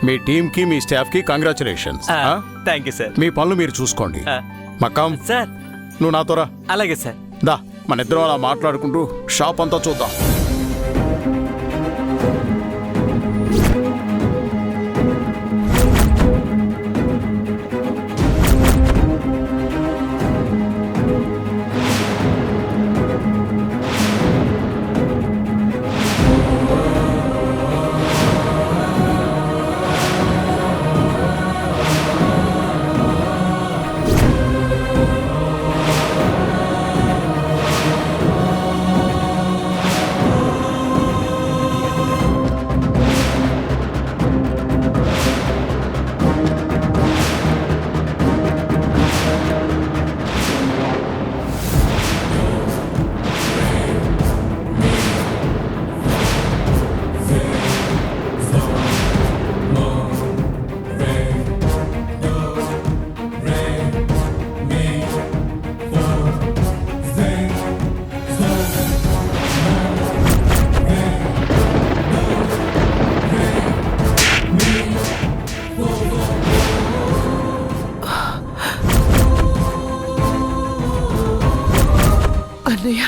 మీ టీంకి మీ స్టాఫ్కి కంగ్రాచులేషన్స్. Thank you sir. మీ పనులు మీరు చూసుకోండి. మకాం సార్. నువ్వు నాతోరా. అలాగే సార్. దా మన ఇద్దరం అలా మాట్లాడుకుంటూ షాప్ అంతా చూద్దాం. అన్నయ్య,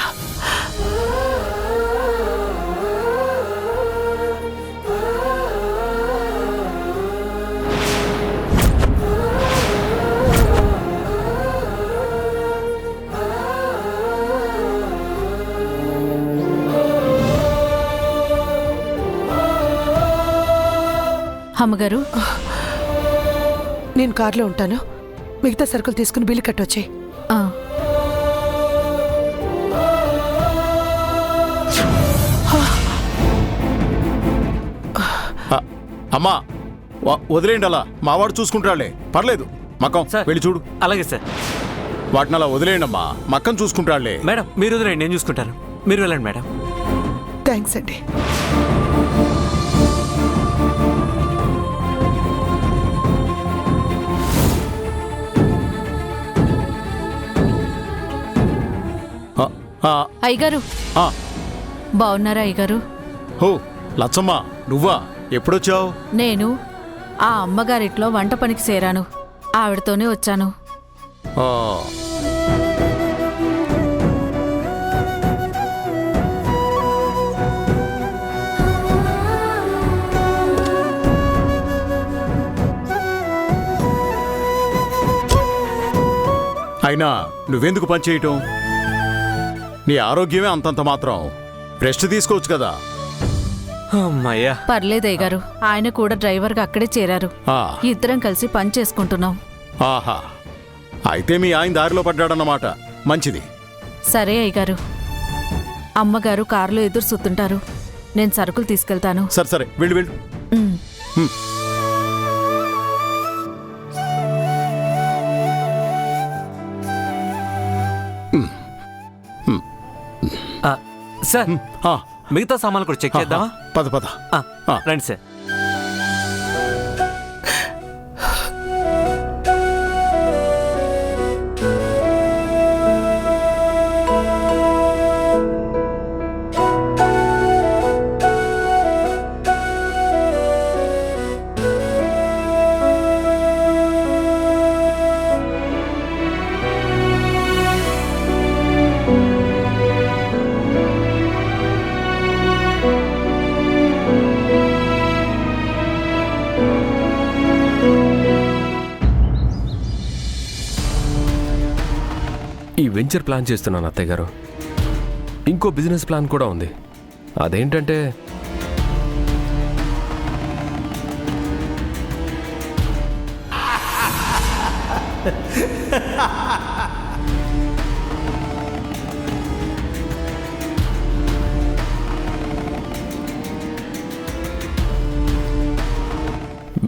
అమ్మగారు, నేను కార్లో ఉంటాను. మిగతా సరుకులు తీసుకుని బిల్లు కట్టొచ్చాయి. అమ్మా వదిలేండి, అలా మావాడు చూసుకుంటాడులే, పర్లేదు. మక్కం వెళ్ళి చూడు. అలాగే సార్. వాటిని అలా వదిలేండి అమ్మా, మక్కం చూసుకుంటాడులే. మేడం మీరు వదిలేండి, నేను చూసుకుంటాను. మీరు వెళ్ళండి మేడం. థ్యాంక్స్ అండి. అయ్యగారు బాగున్నారా? అయ్యగారు. హో లచ్చమ్మ, నువ్వా? ఎప్పుడొచ్చావు? నేను ఆ అమ్మగారిట్లో వంట పనికి చేరాను, ఆవిడతోనే వచ్చాను. అయినా నువ్వెందుకు పనిచేయటం? నీ ఆరోగ్యమే అంతంత మాత్రం, రెస్ట్ తీసుకోవచ్చు కదా. అమ్మయ్యా. పర్లేదు అయ్యగారు, ఆయన కూడా డ్రైవర్గా అక్కడే చేరారు. ఇద్దరం కలిసి పని చేసుకుంటున్నాం. ఆహా, అయితే మీ ఆయన దారిలో పడ్డాడన్నమాట. మంచిది. సరే అయ్యగారు, అమ్మగారు కారులో ఎదురు సుత్తుంటారు, నేను సరుకులు తీసుకెళ్తాను. సరే సరే, వెళ్ళు వెళ్ళు. సార్, మిగతా సామాన్లు కూడా చెక్ చేద్దామా? పద పద. రండి సార్. ఈ వెంచర్ ప్లాన్ చేస్తున్నాను అత్తయ్య గారు. ఇంకో బిజినెస్ ప్లాన్ కూడా ఉంది. అదేంటంటే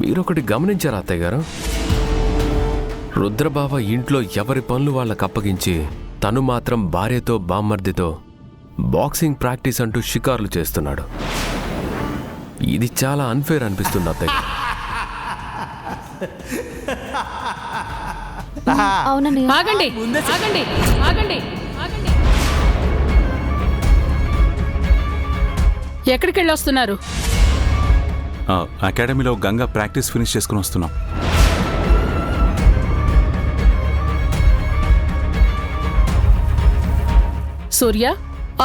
మీరొకటి గమనించారా అత్తయ్య గారు? రుద్రబావ ఇంట్లో ఎవరి పనులు వాళ్ళకు అప్పగించి తను మాత్రం భార్యతో బామ్మర్దితో బాక్సింగ్ ప్రాక్టీస్ అంటూ షికార్లు చేస్తున్నాడు. ఇది చాలా అన్ఫేర్ అనిపిస్తుంది అత్తయ్య. అవునండి. ఆగండి ఆగండి ఆగండి ఆగండి. ఎక్కడికి వెళ్ళొస్తున్నారు? అకాడమీలో గంగా ప్రాక్టీస్ ఫినిష్ చేసుకుని వస్తున్నాం. సూర్య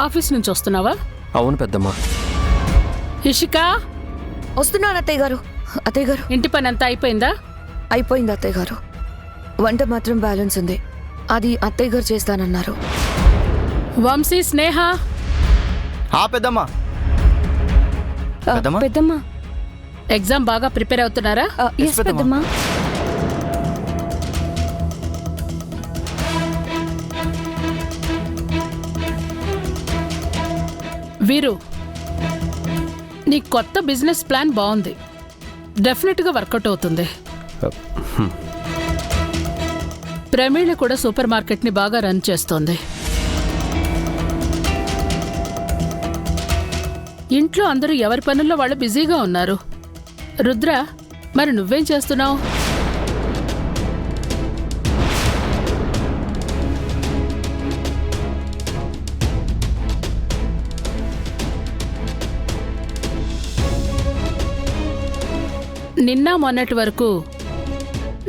ఆఫీస్ నుంచి వస్తున్నావా? అవును పెద్దమ్మా. ఇషిక వస్తున్నాను అత్తయ్య గారు. అత్తయ్య గారు, ఇంటి పని అంతా అయిపోయిందా? అయిపోయింది అత్తయ్య గారు. వంట మాత్రం బ్యాలెన్స్ ఉంది, అది అత్తయ్య గారు చేస్తానన్నారు. వంశీ, స్నేహ పెద్దమ్మా. పెద్దమ్మా. పెద్దమ్మా. ఎగ్జామ్ బాగా ప్రిపేర్ అవుతున్నారా? ఎస్ పెద్దమ్మా. వీరు, నీ కొత్త బిజినెస్ ప్లాన్ బాగుంది, డెఫినెట్గా వర్కౌట్ అవుతుంది. ప్రమీళ కూడా సూపర్ మార్కెట్ని బాగా రన్ చేస్తోంది. ఇంట్లో అందరూ ఎవరి పనుల్లో వాళ్ళు బిజీగా ఉన్నారు. రుద్ర, మరి నువ్వేం చేస్తున్నావు? నిన్న మొన్నటి వరకు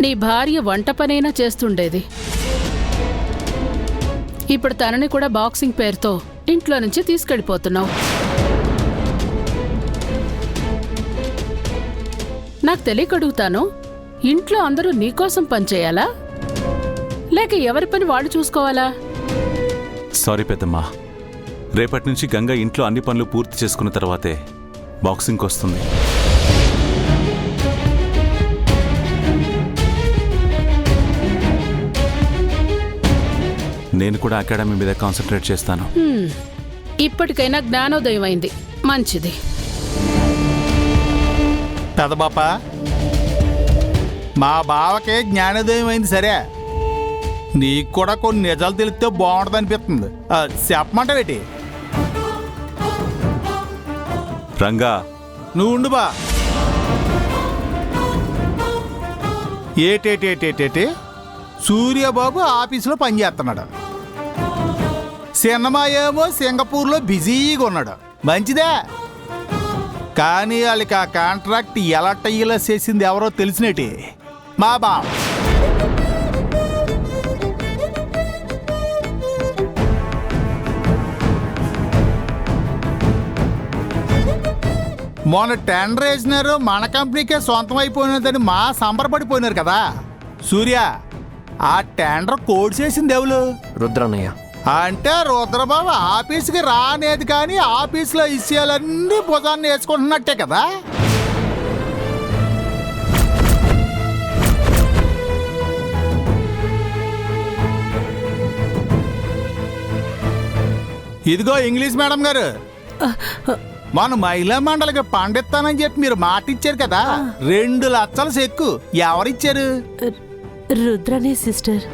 నీ భార్య వంట పనైనా చేస్తుండేది. ఇప్పుడు తనని కూడా బాక్సింగ్ పేరుతో ఇంట్లో నుంచి తీసుకెళ్ళిపోతున్నావు. నాకు తెలియకడుగుతాను, ఇంట్లో అందరూ నీకోసం పనిచేయాలా లేక ఎవరి పని వాళ్ళు చూసుకోవాలా? సారీ పెద్దమ్మా, రేపటి నుంచి గంగా ఇంట్లో అన్ని పనులు పూర్తి చేసుకున్న తర్వాతే బాక్సింగ్కి వస్తుంది. నేను కూడా అకాడమీ మీద కాన్సన్ట్రేట్ చేస్తాను. ఇప్పటికైనా జ్ఞానోదయం అయింది, మంచిది. పెదబాప, మా బావకే జ్ఞానోదయం అయింది సరే, నీకు కూడా కొన్ని నిజాలు తెలిస్తే బాగుంటుంది అనిపిస్తుంది. చెప్పమంటావేటి? రంగా, నువ్వు ఉండు బా. ఏటేటేటేటేటి సూర్యబాబు ఆఫీసులో పనిచేస్తున్నాడు, సినిమా ఏమో సింగపూర్లో బిజీగా ఉన్నాడు. మంచిదే, కానీ వాళ్ళకి ఆ కాంట్రాక్ట్ ఎలా టయ్యలా చేసింది ఎవరో తెలిసినట్టే మా బావ. మొన్న టెండర్ వేసినారు, మన కంపెనీకే సొంతం అయిపోయినదని మా సంబరపడిపోయినారు కదా. సూర్య, ఆ టెండర్ కోడ్ చేసింది ఎవరు? రుద్రన్నయ్య. అంటే రుద్రబాబు ఆఫీస్కి రానేది, కానీ ఆఫీస్లో విషయాలన్నీ భుజాన్ని వేసుకుంటున్నట్టే కదా. ఇదిగో ఇంగ్లీష్ మేడం గారు, మన మహిళా మండలికి పండిస్తానని చెప్పి మీరు మాట ఇచ్చారు కదా, 2 లక్షల చెక్కు ఎవరిచ్చారు? రుద్రనే సిస్టర్.